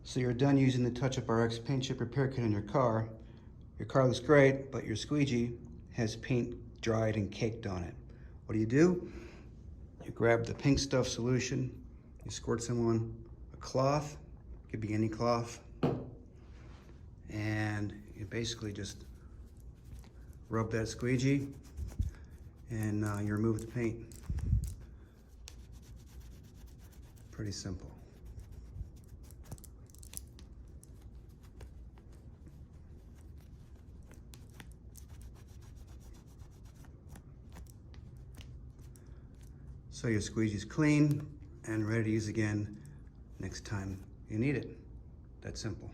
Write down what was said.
So you're done using the Touch-Up RX paint chip repair kit on your car. Your car looks great, but your squeegee has paint dried and caked on it. What do? You grab the pink stuff solution, you squirt some on a cloth, could be any cloth, and you basically just rub that squeegee and you remove the paint. Pretty simple. So your squeegee's clean and ready to use again next time you need it. That's simple.